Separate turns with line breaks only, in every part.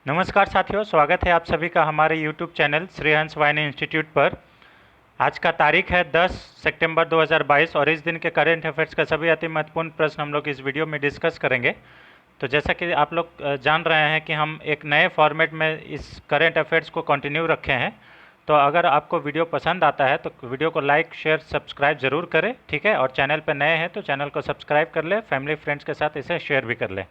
नमस्कार साथियों, स्वागत है आप सभी का हमारे YouTube चैनल श्री हंस वाहिनी इंस्टीट्यूट पर। आज का तारीख है 10 सितंबर 2022 और इस दिन के करेंट अफेयर्स का सभी अति महत्वपूर्ण प्रश्न हम लोग इस वीडियो में डिस्कस करेंगे। तो जैसा कि आप लोग जान रहे हैं कि हम एक नए फॉर्मेट में इस करेंट अफेयर्स को कंटिन्यू रखे हैं। तो अगर आपको वीडियो पसंद आता है तो वीडियो को लाइक शेयर सब्सक्राइब ज़रूर करें, ठीक है। और चैनल पर नए हैं तो चैनल को सब्सक्राइब कर लें, फैमिली फ्रेंड्स के साथ इसे शेयर भी कर लें।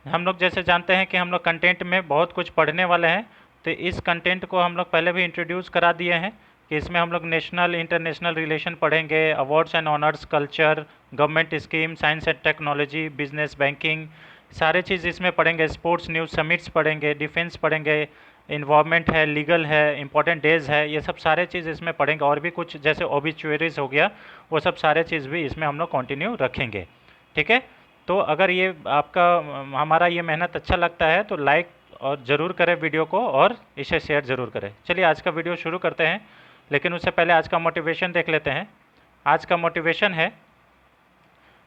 हम लोग जैसे जानते हैं कि हम लोग कंटेंट में बहुत कुछ पढ़ने वाले हैं, तो इस कंटेंट को हम लोग पहले भी इंट्रोड्यूस करा दिए हैं कि इसमें हम लोग नेशनल इंटरनेशनल रिलेशन पढ़ेंगे, awards and honours, culture, government scheme, science and technology, business, banking, सारे चीज़ इसमें पढ़ेंगे। स्पोर्ट्स न्यूज़ समिट्स पढ़ेंगे, डिफेंस पढ़ेंगे, इन्वायरमेंट है, लीगल है, इंपॉर्टेंट डेज है, ये सब सारे चीज़ इसमें पढ़ेंगे। और भी कुछ जैसे ओबिचुअरीज हो गया, वो सब सारे चीज़ भी इसमें हम लोग कंटिन्यू रखेंगे, ठीक है। तो अगर ये आपका हमारा ये मेहनत अच्छा लगता है तो लाइक और ज़रूर करें वीडियो को और इसे शेयर ज़रूर करें। चलिए आज का वीडियो शुरू करते हैं, लेकिन उससे पहले आज का मोटिवेशन देख लेते हैं। आज का मोटिवेशन है,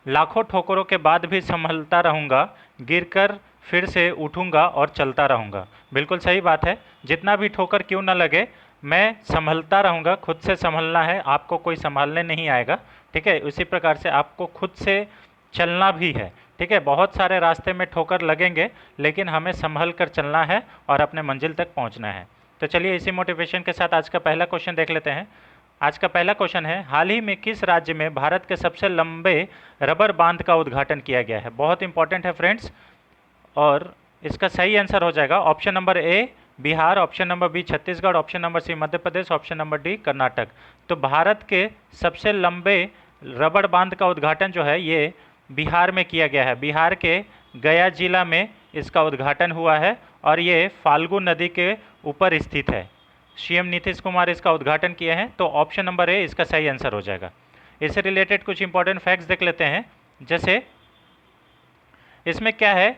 लाखों ठोकरों के बाद भी संभलता रहूँगा, गिरकर फिर से उठूँगा और चलता रहूँगा। बिल्कुल सही बात है, जितना भी ठोकर क्यों ना लगे मैं संभलता रहूँगा। खुद से संभलना है, आपको कोई संभालने नहीं आएगा, ठीक है। उसी प्रकार से आपको खुद से चलना भी है, ठीक है। बहुत सारे रास्ते में ठोकर लगेंगे, लेकिन हमें संभल कर चलना है और अपने मंजिल तक पहुंचना है। तो चलिए इसी मोटिवेशन के साथ आज का पहला क्वेश्चन देख लेते हैं। आज का पहला क्वेश्चन है, हाल ही में किस राज्य में भारत के सबसे लंबे रबर बांध का उद्घाटन किया गया है? बहुत इंपॉर्टेंट है फ्रेंड्स, और इसका सही आंसर हो जाएगा option number A Bihar, option number B Chhattisgarh, option number C Madhya Pradesh, option number D Karnataka. तो भारत के सबसे लंबे रबड़ बांध का उद्घाटन जो है ये बिहार में किया गया है। बिहार के गया जिला में इसका उद्घाटन हुआ है और ये फाल्गु नदी के ऊपर स्थित है। सीएम नीतीश कुमार इसका उद्घाटन किए हैं, तो ऑप्शन नंबर ए इसका सही आंसर हो जाएगा। इससे रिलेटेड कुछ इंपॉर्टेंट फैक्ट्स देख लेते हैं। जैसे इसमें क्या है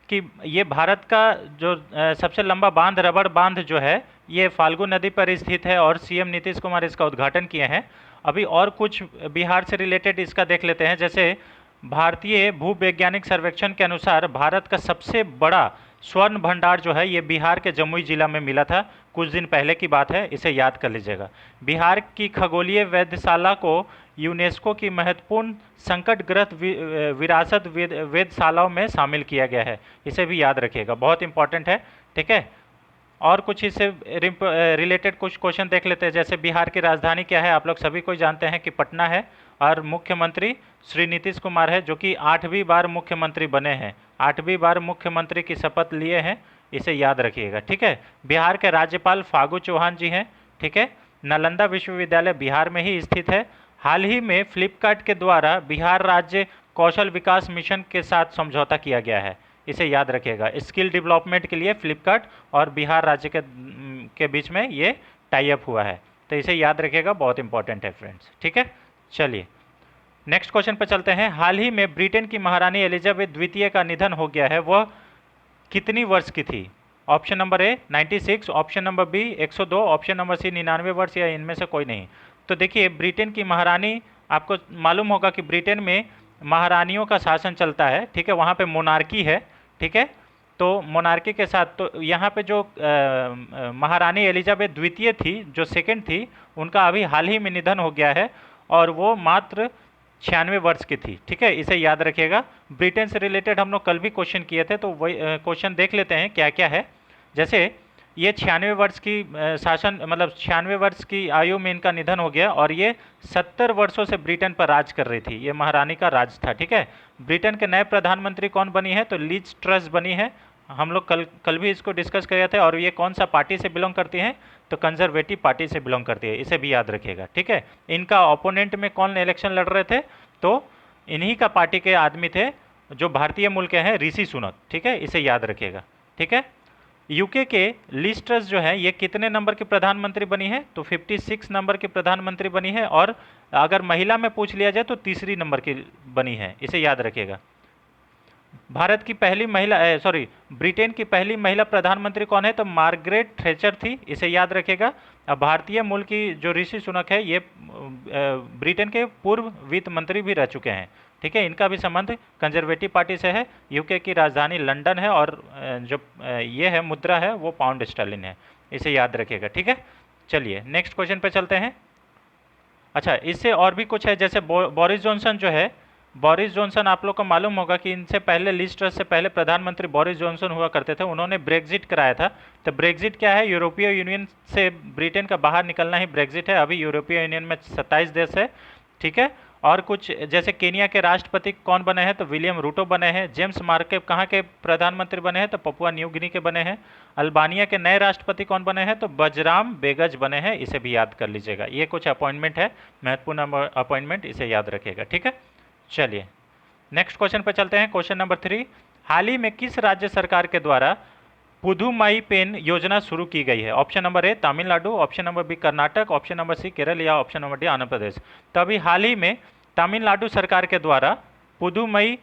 कि ये भारत का जो सबसे लंबा बांध, रबड़ बांध जो है, ये फाल्गु नदी पर स्थित है और सीएम नीतीश कुमार इसका उद्घाटन किए हैं। अभी और कुछ बिहार से रिलेटेड इसका देख लेते हैं। जैसे भारतीय भूवैज्ञानिक सर्वेक्षण के अनुसार भारत का सबसे बड़ा स्वर्ण भंडार जो है ये बिहार के जमुई जिला में मिला था। कुछ दिन पहले की बात है, इसे याद कर लीजिएगा। बिहार की खगोलीय वेधशाला को यूनेस्को की महत्वपूर्ण संकटग्रस्त विरासत वेधशालाओं में शामिल किया गया है, इसे भी याद रखिएगा, बहुत इंपॉर्टेंट है, ठीक है। और कुछ इससे रिलेटेड कुछ क्वेश्चन देख लेते हैं। जैसे बिहार की राजधानी क्या है? आप लोग सभी को जानते हैं कि पटना है, और मुख्यमंत्री श्री नीतीश कुमार है, जो कि 8वीं बार मुख्यमंत्री बने हैं, 8वीं बार मुख्यमंत्री की शपथ लिए हैं, इसे याद रखिएगा, ठीक है। बिहार के राज्यपाल फागू चौहान जी हैं, ठीक है। नालंदा विश्वविद्यालय बिहार में ही स्थित है। हाल ही में फ्लिपकार्ट के द्वारा बिहार राज्य कौशल विकास मिशन के साथ समझौता किया गया है, इसे याद रखिएगा। स्किल डेवलपमेंट के लिए फ्लिपकार्ट और बिहार राज्य के बीच में ये टाई अप हुआ है, तो इसे याद रखिएगा, बहुत इंपॉर्टेंट है फ्रेंड्स, ठीक है। चलिए नेक्स्ट क्वेश्चन पर चलते हैं। हाल ही में ब्रिटेन की महारानी एलिजाबेथ द्वितीय का निधन हो गया है, वह कितनी वर्ष की थी? Option number A 96, option number B 102, option number C 99 वर्ष, या इनमें से कोई नहीं। तो देखिए, ब्रिटेन की महारानी, आपको मालूम होगा कि ब्रिटेन में महारानियों का शासन चलता है, ठीक है। वहाँ पे मोनार्की है, ठीक है। तो मोनार्की के साथ तो यहाँ पे जो महारानी एलिजाबेथ द्वितीय थी, जो सेकंड थी, उनका अभी हाल ही में निधन हो गया है और वो मात्र 96 वर्ष की थी, ठीक है। इसे याद रखिएगा। ब्रिटेन से रिलेटेड हम लोग कल भी क्वेश्चन किए थे, तो वही क्वेश्चन देख लेते हैं क्या क्या है। जैसे ये 96 वर्ष की शासन, मतलब 96 वर्ष की आयु में इनका निधन हो गया, और ये 70 वर्षों से ब्रिटेन पर राज कर रही थी, ये महारानी का राज था, ठीक है। ब्रिटेन के नए प्रधानमंत्री कौन बनी है? तो लीज ट्रस बनी है। हम लोग कल भी इसको डिस्कस किए थे। और ये कौन सा पार्टी से बिलोंग करती हैं? तो कंजर्वेटिव पार्टी से बिलोंग करती है, इसे भी याद रखिएगा, ठीक है। इनका ओपोनेंट में कौन इलेक्शन लड़ रहे थे? तो इन्हीं का पार्टी के आदमी थे जो भारतीय मूल के हैं, ऋषि सुनक, ठीक है, इसे याद रखिएगा, ठीक है। यूके के लिज ट्रस जो है ये कितने नंबर की प्रधानमंत्री बनी है? तो 56 नंबर की प्रधानमंत्री बनी है, और अगर महिला में पूछ लिया जाए तो तीसरी नंबर की बनी है, इसे याद रखिएगा। भारत की पहली महिला, ब्रिटेन की पहली महिला प्रधानमंत्री कौन है? तो मार्गरेट थैचर थी, इसे याद रखिएगा। अब भारतीय मूल की जो ऋषि सुनक है, ये ब्रिटेन के पूर्व वित्त मंत्री भी रह चुके हैं, ठीक है, इनका भी संबंध कंजर्वेटिव पार्टी से है। यूके की राजधानी लंदन है और जो ये है मुद्रा है वो पाउंड स्टर्लिन है, इसे याद रखिएगा। ठीक है, चलिए नेक्स्ट क्वेश्चन पे चलते हैं। अच्छा, इससे और भी कुछ है, जैसे बोरिस जॉनसन जो है, बोरिस जॉनसन आप लोग को मालूम होगा कि इनसे पहले लिज ट्रस से पहले प्रधानमंत्री बोरिस जॉनसन हुआ करते थे, उन्होंने ब्रेग्जिट कराया था। तो ब्रेग्जिट क्या है? यूरोपीय यूनियन से ब्रिटेन का बाहर निकलना ही ब्रेग्जिट है। अभी यूरोपीय यूनियन में 27 देश है। ठीक है, और कुछ जैसे केनिया के राष्ट्रपति कौन बने हैं? तो विलियम रूटो बने हैं। जेम्स मार्के कहाँ के प्रधानमंत्री बने हैं? तो पपुआ न्यू गिनी के बने हैं। अल्बानिया के नए राष्ट्रपति कौन बने हैं? तो बजराम बेगज बने हैं, इसे भी याद कर लीजिएगा। ये कुछ अपॉइंटमेंट है, महत्वपूर्ण अपॉइंटमेंट, इसे याद रखिएगा। ठीक है, चलिए नेक्स्ट क्वेश्चन पर चलते हैं। क्वेश्चन नंबर 3, हाल ही में किस राज्य सरकार के द्वारा पुदुमाई पेन योजना शुरू की गई है? Option number A Tamil Nadu, option number B Karnataka, option number C Kerala या option number D Andhra Pradesh. तो अभी हाल ही में तमिलनाडु सरकार के द्वारा पुदुमई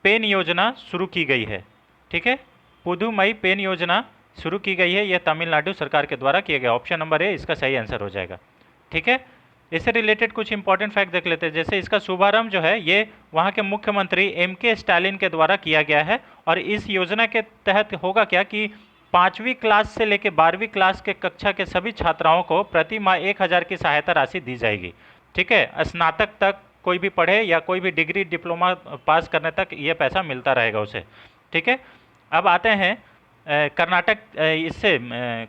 पेन योजना शुरू की गई है। ठीक है, पुदुमई पेन योजना शुरू की गई है, यह तमिलनाडु सरकार के द्वारा किया गया। ऑप्शन नंबर ए इसका सही आंसर हो जाएगा। ठीक है, इससे रिलेटेड कुछ इंपॉर्टेंट फैक्ट देख लेते हैं। जैसे इसका शुभारंभ जो है ये वहाँ के मुख्यमंत्री एम.के. स्टालिन के द्वारा किया गया है। और इस योजना के तहत होगा क्या कि 5वीं क्लास से लेकर 12वीं क्लास के कक्षा के सभी छात्राओं को प्रति माह 1000 की सहायता राशि दी जाएगी। ठीक है, स्नातक तक कोई भी पढ़े या कोई भी डिग्री डिप्लोमा पास करने तक ये पैसा मिलता रहेगा उसे। ठीक है, अब आते हैं कर्नाटक, इससे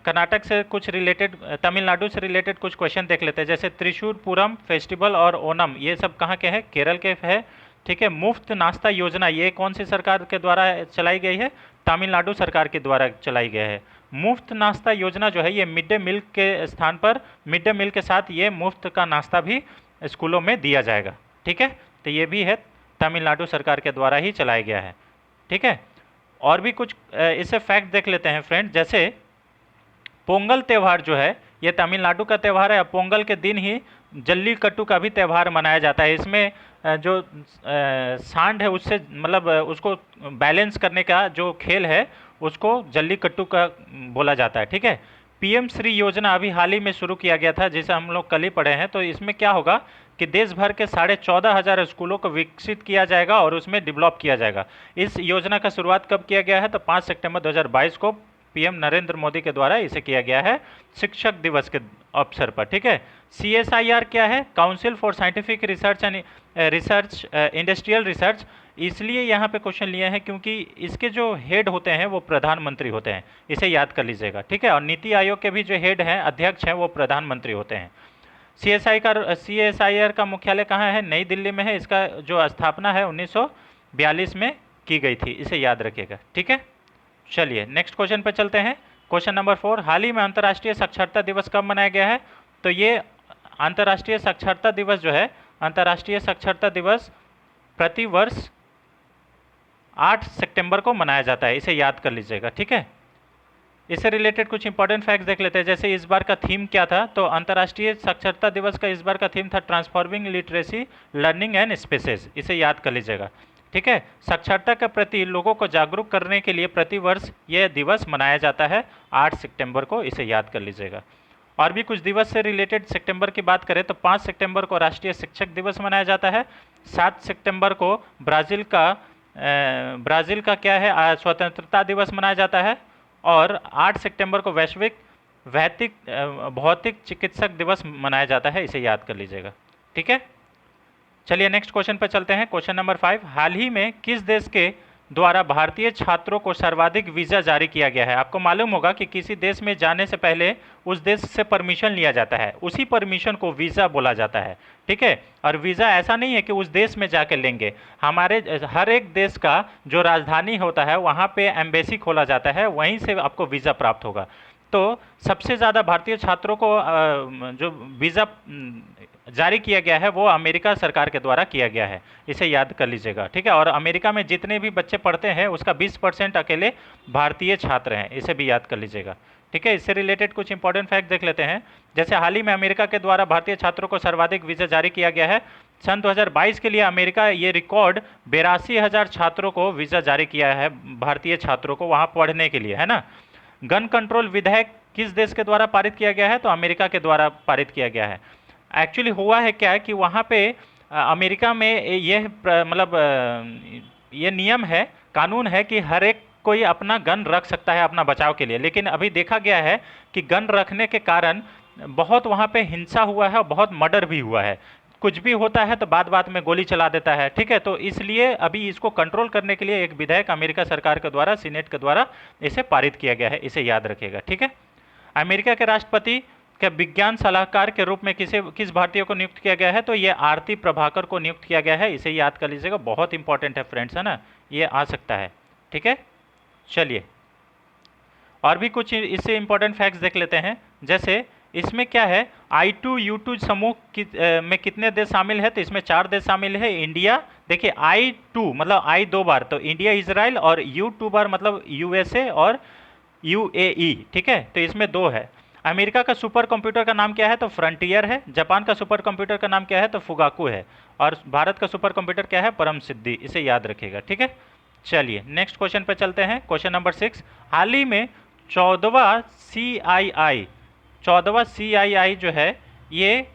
कर्नाटक से कुछ रिलेटेड, तमिलनाडु से रिलेटेड कुछ क्वेश्चन देख लेते हैं। जैसे त्रिशूर पूरम फेस्टिवल और ओनम, ये सब कहाँ के हैं? केरल के है। ठीक है, मुफ्त नाश्ता योजना ये कौन सी सरकार के द्वारा चलाई गई है? तमिलनाडु सरकार के द्वारा चलाई गई है। मुफ्त नाश्ता योजना जो है ये मिड डे मील के स्थान पर मिड डे मील के साथ ये मुफ्त का नाश्ता भी स्कूलों में दिया जाएगा। ठीक है, तो ये भी है तमिलनाडु सरकार के द्वारा ही चलाया गया है। ठीक है, और भी कुछ इससे फैक्ट देख लेते हैं फ्रेंड। जैसे पोंगल त्यौहार जो है ये तमिलनाडु का त्यौहार है। पोंगल के दिन ही जल्लीकट्टू का भी त्यौहार मनाया जाता है। इसमें जो सांड है उससे मतलब उसको बैलेंस करने का जो खेल है उसको जल्लीकट्टू का बोला जाता है। ठीक है, पीएम श्री योजना अभी हाल ही में शुरू किया गया था, जिसे हम लोग कल ही पढ़े हैं। तो इसमें क्या होगा कि देश भर के 14,500 स्कूलों को विकसित किया जाएगा और उसमें डेवलप किया जाएगा। इस योजना का शुरुआत कब किया गया है? तो 5 सितंबर 2022 को पीएम नरेंद्र मोदी के द्वारा इसे किया गया है, शिक्षक दिवस के अवसर पर। ठीक है, CSIR क्या है? Council for scientific research and industrial research. इसलिए यहाँ पे क्वेश्चन लिए हैं क्योंकि इसके जो हेड होते हैं वो प्रधानमंत्री होते हैं, इसे याद कर लीजिएगा। ठीक है, और नीति आयोग के भी जो हेड हैं, अध्यक्ष हैं, वो प्रधानमंत्री होते हैं। CSIR का मुख्यालय कहाँ है? नई दिल्ली में है। इसका जो स्थापना है 1942 में की गई थी, इसे याद रखिएगा। ठीक है, चलिए नेक्स्ट क्वेश्चन पर चलते हैं। क्वेश्चन नंबर 4, हाल ही में अंतर्राष्ट्रीय साक्षरता दिवस कब मनाया गया है? तो ये अंतर्राष्ट्रीय साक्षरता दिवस जो है, अंतर्राष्ट्रीय साक्षरता दिवस प्रति वर्ष 8 सितंबर को मनाया जाता है, इसे याद कर लीजिएगा। ठीक है, इससे रिलेटेड कुछ इंपॉर्टेंट फैक्ट्स देख लेते हैं। जैसे इस बार का थीम क्या था? तो अंतर्राष्ट्रीय साक्षरता दिवस का इस बार का थीम था transforming literacy learning and spaces, इसे याद कर लीजिएगा। ठीक है, साक्षरता के प्रति लोगों को जागरूक करने के लिए प्रतिवर्ष यह दिवस मनाया जाता है 8 सितंबर को, इसे याद कर लीजिएगा। और भी कुछ दिवस से रिलेटेड सितंबर की बात करें तो 5 सितंबर को राष्ट्रीय शिक्षक दिवस मनाया जाता है। 7 सितंबर को ब्राज़ील का क्या है? स्वतंत्रता दिवस मनाया जाता है। और 8 सितंबर को वैश्विक भौतिक चिकित्सक दिवस मनाया जाता है, इसे याद कर लीजिएगा। ठीक है, चलिए नेक्स्ट क्वेश्चन पर चलते हैं। क्वेश्चन नंबर 5, हाल ही में किस देश के द्वारा भारतीय छात्रों को सर्वाधिक वीज़ा जारी किया गया है? आपको मालूम होगा कि किसी देश में जाने से पहले उस देश से परमिशन लिया जाता है, उसी परमिशन को वीज़ा बोला जाता है। ठीक है, और वीज़ा ऐसा नहीं है कि उस देश में जाकर लेंगे। हमारे हर एक देश का जो राजधानी होता है वहाँ पे एम्बेसी खोला जाता है, वहीं से आपको वीज़ा प्राप्त होगा। तो सबसे ज़्यादा भारतीय छात्रों को जो वीज़ा जारी किया गया है वो अमेरिका सरकार के द्वारा किया गया है, इसे याद कर लीजिएगा। ठीक है, और अमेरिका में जितने भी बच्चे पढ़ते हैं उसका 20% अकेले भारतीय छात्र हैं, इसे भी याद कर लीजिएगा। ठीक है, इससे रिलेटेड कुछ इंपॉर्टेंट फैक्ट देख लेते हैं। जैसे हाल ही में अमेरिका के द्वारा भारतीय छात्रों को सर्वाधिक वीज़ा जारी किया गया है। सन 2022 के लिए अमेरिका ये रिकॉर्ड 82,000 छात्रों को वीज़ा जारी किया है, भारतीय छात्रों को वहाँ पढ़ने के लिए, है ना। गन कंट्रोल विधेयक किस देश के द्वारा पारित किया गया है? तो अमेरिका के द्वारा पारित किया गया है। एक्चुअली हुआ है क्या कि वहाँ पे अमेरिका में ये मतलब ये नियम है, कानून है कि हर एक कोई अपना गन रख सकता है अपना बचाव के लिए, लेकिन अभी देखा गया है कि गन रखने के कारण बहुत वहाँ पे हिंसा हुआ है और बहुत मर्डर भी हुआ है। कुछ भी होता है तो बात बात में गोली चला देता है, ठीक है। तो इसलिए अभी इसको कंट्रोल करने के लिए एक विधेयक अमेरिका सरकार के द्वारा, सीनेट के द्वारा इसे पारित किया गया है, इसे याद रखिएगा, ठीक है। अमेरिका के राष्ट्रपति के विज्ञान सलाहकार के रूप में किस भारतीय को नियुक्त किया गया है? तो ये आरती प्रभाकर को नियुक्त किया गया है, इसे याद कर लीजिएगा, बहुत इंपॉर्टेंट है फ्रेंड्स, है ना, ये आ सकता है, ठीक है। चलिए और भी कुछ इससे इंपॉर्टेंट फैक्ट्स देख लेते हैं। जैसे इसमें क्या है, I2U2 समूह में कितने देश शामिल है? तो इसमें 4 देश शामिल है। इंडिया, देखिए I2 मतलब I 2 बार, तो इंडिया, इजराइल, और U 2 बार मतलब USA और UAE, ठीक है। तो इसमें 2 है। अमेरिका का सुपर कंप्यूटर का नाम क्या है? तो फ्रंटियर है। जापान का सुपर कंप्यूटर का नाम क्या है? तो फुगाकू है। और भारत का सुपर कंप्यूटर क्या है? परम सिद्धि, इसे याद रखिएगा, ठीक है। चलिए नेक्स्ट क्वेश्चन पे चलते हैं, क्वेश्चन नंबर 6। हाल ही में 14वां CII जो है, ये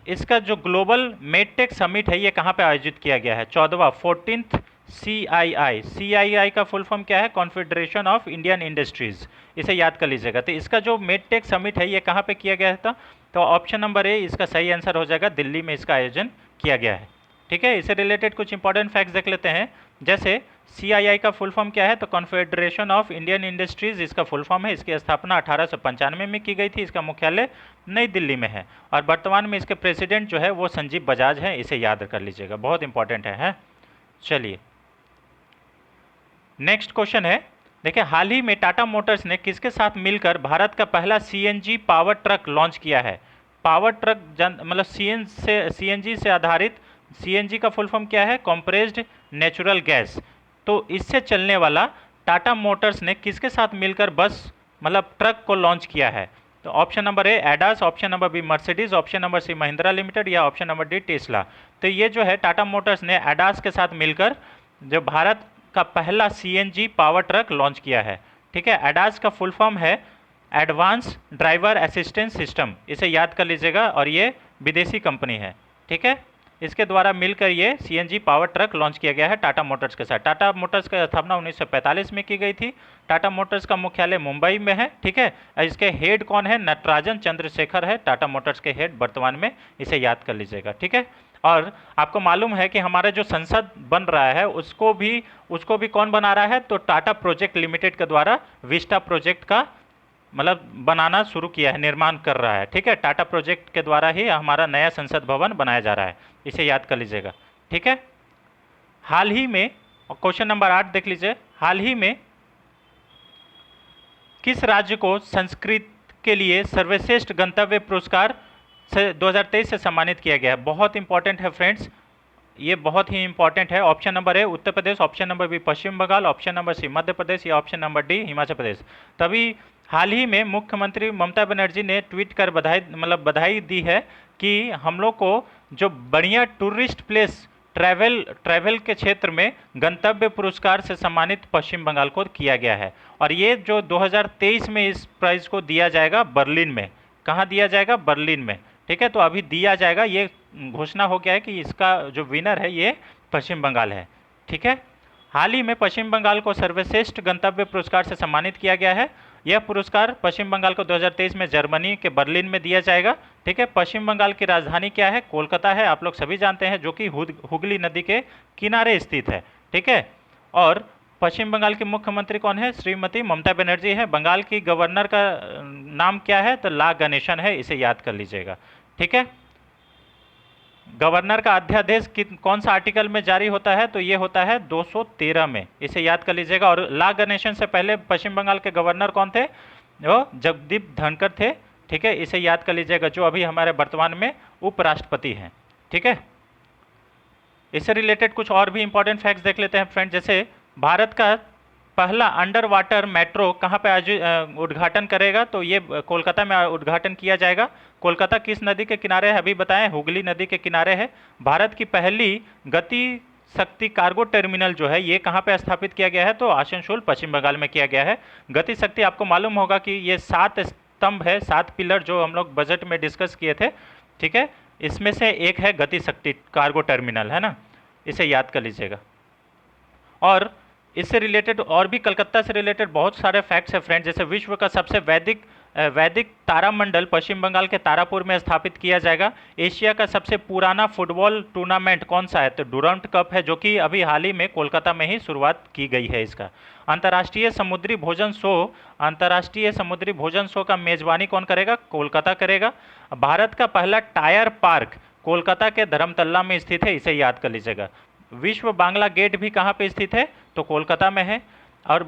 इसका जो ग्लोबल मेडटेक समिट है, ये कहाँ पे आयोजित किया गया है? 14वां 14th CII का फुल फॉर्म क्या है? कॉन्फेडरेशन ऑफ इंडियन इंडस्ट्रीज, इसे याद कर लीजिएगा। तो इसका जो मेडटेक समिट है ये कहाँ पे किया गया था? तो ऑप्शन नंबर ए इसका सही आंसर हो जाएगा, दिल्ली में इसका आयोजन किया गया है, ठीक है। इससे रिलेटेड कुछ इंपॉर्टेंट फैक्ट्स देख लेते हैं। जैसे CII का फुल फॉर्म क्या है? तो कॉन्फेडरेशन ऑफ इंडियन इंडस्ट्रीज इसका फुल फॉर्म है। इसकी स्थापना 1895 में की गई थी। इसका मुख्यालय नई दिल्ली में है और वर्तमान में इसके प्रेसिडेंट जो है वो संजीव बजाज हैं, इसे याद कर लीजिएगा, बहुत इंपॉर्टेंट है। चलिए नेक्स्ट क्वेश्चन है, देखिए हाल ही में टाटा मोटर्स ने किसके साथ मिलकर भारत का पहला CNG पावर ट्रक लॉन्च किया है? पावर ट्रक मतलब CNG से आधारित, CNG का फुल फॉर्म क्या है? Compressed natural gas. तो इससे चलने वाला टाटा मोटर्स ने किसके साथ मिलकर बस मतलब ट्रक को लॉन्च किया है? तो ऑप्शन नंबर ए एडास, option number B Mercedes, option number C Mahindra Limited, या ऑप्शन नंबर डी टेस्ला। तो ये जो है टाटा मोटर्स ने एडास के साथ मिलकर जो भारत का पहला CNG पावर ट्रक लॉन्च किया है, ठीक है। एडास का फुल फॉर्म है एडवांस ड्राइवर असिस्टेंस सिस्टम, इसे याद कर लीजिएगा, और ये विदेशी कंपनी है, ठीक है। इसके द्वारा मिलकर ये CNG पावर ट्रक लॉन्च किया गया है टाटा मोटर्स के साथ। टाटा मोटर्स की स्थापना 1945 में की गई थी। टाटा मोटर्स का मुख्यालय मुंबई में है, ठीक है। इसके हेड कौन है? नटराजन चंद्रशेखर है टाटा मोटर्स के हेड वर्तमान में, इसे याद कर लीजिएगा, ठीक है। और आपको मालूम है कि हमारा जो संसद बन रहा है उसको भी कौन बना रहा है? तो टाटा प्रोजेक्ट लिमिटेड के द्वारा विस्टा प्रोजेक्ट का मतलब बनाना शुरू किया है, निर्माण कर रहा है, ठीक है। टाटा प्रोजेक्ट के द्वारा ही हमारा नया संसद भवन बनाया जा रहा है, इसे याद कर लीजिएगा, ठीक है। हाल ही में क्वेश्चन नंबर 8 देख लीजिए, हाल ही में किस राज्य को संस्कृत के लिए सर्वश्रेष्ठ गंतव्य पुरस्कार से 2023 से सम्मानित किया गया है? बहुत इंपॉर्टेंट है फ्रेंड्स, ये बहुत ही इंपॉर्टेंट है। Option number A Uttar Pradesh, option number B Paschim Bengal, option number C Madhya Pradesh, या option number D Himachal Pradesh. तभी हाल ही में मुख्यमंत्री ममता बनर्जी ने ट्वीट कर बधाई दी है कि हम लोग को जो बढ़िया टूरिस्ट प्लेस ट्रैवल के क्षेत्र में गंतव्य पुरस्कार से सम्मानित पश्चिम बंगाल को किया गया है। और ये जो 2023 में इस प्राइज़ को दिया जाएगा बर्लिन में। कहाँ दिया जाएगा? बर्लिन में, ठीक है। तो अभी दिया जाएगा, ये घोषणा हो गया है कि इसका जो विनर है ये पश्चिम बंगाल है, ठीक है। हाल ही में पश्चिम बंगाल को सर्वश्रेष्ठ गंतव्य पुरस्कार से सम्मानित किया गया है। यह पुरस्कार पश्चिम बंगाल को 2023 में जर्मनी के बर्लिन में दिया जाएगा, ठीक है। पश्चिम बंगाल की राजधानी क्या है? कोलकाता है, आप लोग सभी जानते हैं, जो कि हुगली नदी के किनारे स्थित है, ठीक है। और पश्चिम बंगाल के मुख्यमंत्री कौन है? श्रीमती ममता बनर्जी है। बंगाल की गवर्नर का नाम क्या है? तो ला गणेशन है, इसे याद कर लीजिएगा, ठीक है। गवर्नर का अध्यादेश कौन सा आर्टिकल में जारी होता है? तो ये होता है 213 में, इसे याद कर लीजिएगा। और ला गणेशन से पहले पश्चिम बंगाल के गवर्नर कौन थे? वो जगदीप धनखड़ थे, ठीक है, इसे याद कर लीजिएगा, जो अभी हमारे वर्तमान में उपराष्ट्रपति हैं, ठीक है। इससे रिलेटेड कुछ और भी इंपॉर्टेंट फैक्ट्स देख लेते हैं फ्रेंड। जैसे भारत का पहला अंडर वाटर मेट्रो कहाँ पे उद्घाटन करेगा? तो ये कोलकाता में उद्घाटन किया जाएगा। कोलकाता किस नदी के किनारे है? अभी बताएं, हुगली नदी के किनारे है। भारत की पहली गति शक्ति कार्गो टर्मिनल जो है ये कहाँ पे स्थापित किया गया है? तो आसनसोल पश्चिम बंगाल में किया गया है। गति शक्ति आपको मालूम होगा कि ये 7 स्तंभ है, 7 पिलर, जो हम लोग बजट में डिस्कस किए थे, ठीक है। इसमें से एक है गति शक्ति कार्गो टर्मिनल, है ना, इसे याद कर लीजिएगा। और इससे रिलेटेड और भी कलकत्ता से रिलेटेड बहुत सारे फैक्ट्स हैं फ्रेंड, जैसे विश्व का सबसे वैदिक तारामंडल पश्चिम बंगाल के तारापुर में स्थापित किया जाएगा। एशिया का सबसे पुराना फुटबॉल टूर्नामेंट कौन सा है, तो डुरंट कप है, जो कि अभी हाल ही में कोलकाता में ही शुरुआत की गई है इसका। अंतर्राष्ट्रीय समुद्री भोजन शो का मेजबानी कौन करेगा, कोलकाता करेगा। भारत का पहला टायर पार्क कोलकाता के धर्मतल्ला में स्थित है, इसे याद कर लीजिएगा। विश्व बांग्ला गेट भी कहाँ पे स्थित है, तो कोलकाता में है। और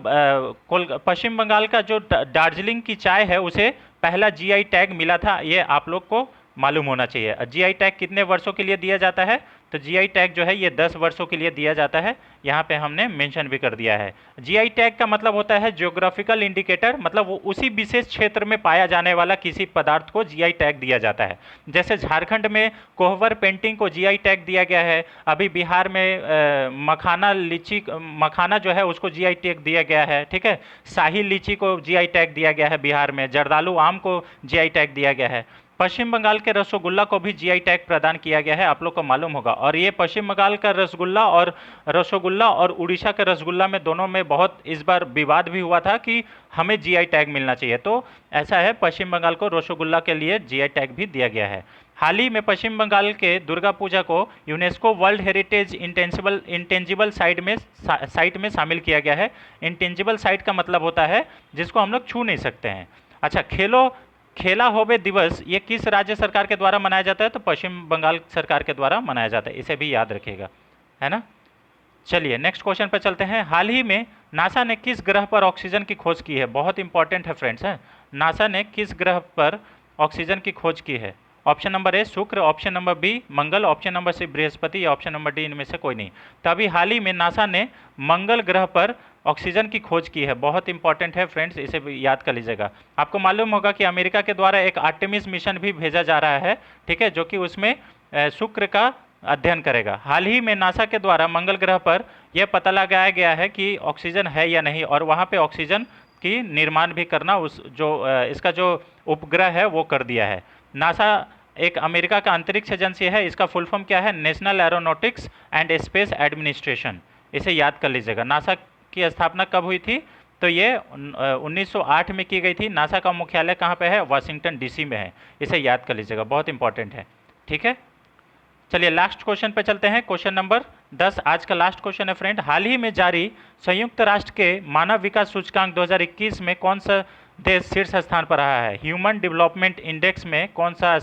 पश्चिम बंगाल का जो दार्जिलिंग की चाय है उसे पहला जीआई टैग मिला था, ये आप लोग को मालूम होना चाहिए। जीआई टैग कितने वर्षों के लिए दिया जाता है, तो जीआई टैग जो है ये 10 वर्षों के लिए दिया जाता है, यहाँ पे हमने मेंशन भी कर दिया है। जीआई टैग का मतलब होता है ज्योग्राफिकल इंडिकेटर, मतलब वो उसी विशेष क्षेत्र में पाया जाने वाला किसी पदार्थ को जीआई टैग दिया जाता है। जैसे झारखंड में कोहबर पेंटिंग को जीआई टैग दिया गया है, अभी बिहार में मखाना जो है उसको जीआई टैग दिया गया है, ठीक है। शाही लीची को जीआई टैग दिया गया है बिहार में, जर्दालू आम को जीआई टैग दिया गया है। पश्चिम बंगाल के रसगुल्ला को भी जीआई टैग प्रदान किया गया है, आप लोग को मालूम होगा। और ये पश्चिम बंगाल का रसगुल्ला और उड़ीसा के रसगुल्ला में दोनों में बहुत इस बार विवाद भी हुआ था कि हमें जीआई टैग मिलना चाहिए, तो ऐसा है, पश्चिम बंगाल को रसगुल्ला के लिए जीआई टैग भी दिया गया है। हाल ही में पश्चिम बंगाल के दुर्गा पूजा को UNESCO world heritage intangible site में शामिल किया गया है। इंटेंजिबल साइट का मतलब होता है जिसको हम लोग छू नहीं सकते हैं। अच्छा, खेला होवे दिवस ये किस राज्य सरकार के द्वारा मनाया जाता है, तो पश्चिम बंगाल सरकार के द्वारा मनाया जाता है, इसे भी याद रखिएगा, है ना। चलिए नेक्स्ट क्वेश्चन पर चलते हैं। हाल ही में नासा ने किस ग्रह पर ऑक्सीजन की खोज की है, बहुत इंपॉर्टेंट है फ्रेंड्स, है। नासा ने किस ग्रह पर ऑक्सीजन की खोज की है, ऑप्शन नंबर ए शुक्र, ऑप्शन नंबर बी मंगल, ऑप्शन नंबर सी बृहस्पति, या ऑप्शन नंबर डी इनमें से कोई नहीं। तो अभी हाल ही में नासा ने मंगल ग्रह पर ऑक्सीजन की खोज की है, बहुत इंपॉर्टेंट है फ्रेंड्स, इसे भी याद कर लीजिएगा। आपको मालूम होगा कि अमेरिका के द्वारा एक आर्टेमिस मिशन भी भेजा जा रहा है, ठीक है, जो कि उसमें शुक्र का अध्ययन करेगा। हाल ही में नासा के द्वारा मंगल ग्रह पर यह पता लगाया गया है कि ऑक्सीजन है या नहीं, और वहाँ पे ऑक्सीजन की निर्माण भी करना इसका जो उपग्रह है वो कर दिया है। नासा एक अमेरिका का अंतरिक्ष एजेंसी है, इसका फुल फॉर्म क्या है, national aeronautics and space administration, इसे याद कर लीजिएगा। नासा की स्थापना कब हुई थी, तो ये 1908 में की गई थी। नासा का मुख्यालय कहाँ पे है, वाशिंगटन डीसी में है, इसे याद कर लीजिएगा, बहुत इंपॉर्टेंट है, ठीक है। चलिए लास्ट क्वेश्चन पे चलते हैं, क्वेश्चन नंबर 10 आज का लास्ट क्वेश्चन है फ्रेंड। हाल ही में जारी संयुक्त राष्ट्र के मानव विकास सूचकांक 2021 में कौन सा देश शीर्ष स्थान पर रहा है, ह्यूमन डेवलपमेंट इंडेक्स में कौन सा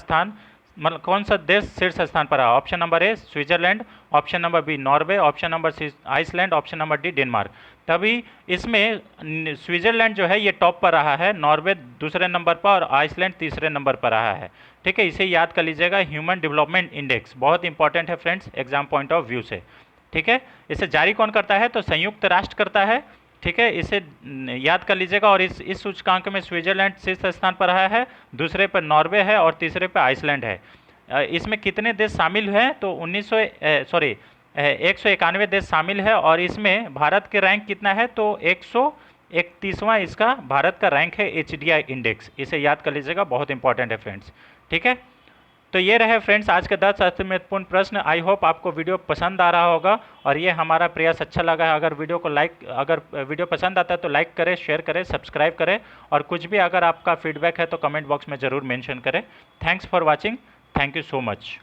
देश शीर्ष स्थान पर रहा, option number A Switzerland, option number B Norway, option number C Iceland, option number D Denmark. तभी इसमें स्विट्जरलैंड जो है ये टॉप पर रहा है, नॉर्वे दूसरे नंबर पर और आइसलैंड तीसरे नंबर पर रहा है, ठीक है। इसे याद कर लीजिएगा, ह्यूमन डेवलपमेंट इंडेक्स बहुत इंपॉर्टेंट है friends exam point of view से, ठीक है। इसे जारी कौन करता है, तो संयुक्त राष्ट्र करता है, ठीक है, इसे याद कर लीजिएगा। और इस सूचकांक में स्विट्जरलैंड शीर्ष स्थान पर रहा है, दूसरे पर नॉर्वे है और तीसरे पर आइसलैंड है। इसमें कितने देश शामिल हैं, तो 191 देश शामिल है, और इसमें भारत के रैंक कितना है, तो 131वां इसका भारत का रैंक है HDI इंडेक्स, इसे याद कर लीजिएगा, बहुत इंपॉर्टेंट है फ्रेंड्स, ठीक है। तो ये रहे फ्रेंड्स आज के 10 सबसे महत्वपूर्ण प्रश्न। आई होप आपको वीडियो पसंद आ रहा होगा और ये हमारा प्रयास अच्छा लगा है। अगर वीडियो पसंद आता है तो लाइक करें, शेयर करें, सब्सक्राइब करें, और कुछ भी अगर आपका फीडबैक है तो कमेंट बॉक्स में ज़रूर मेंशन करें। Thanks for watching, thank you so much.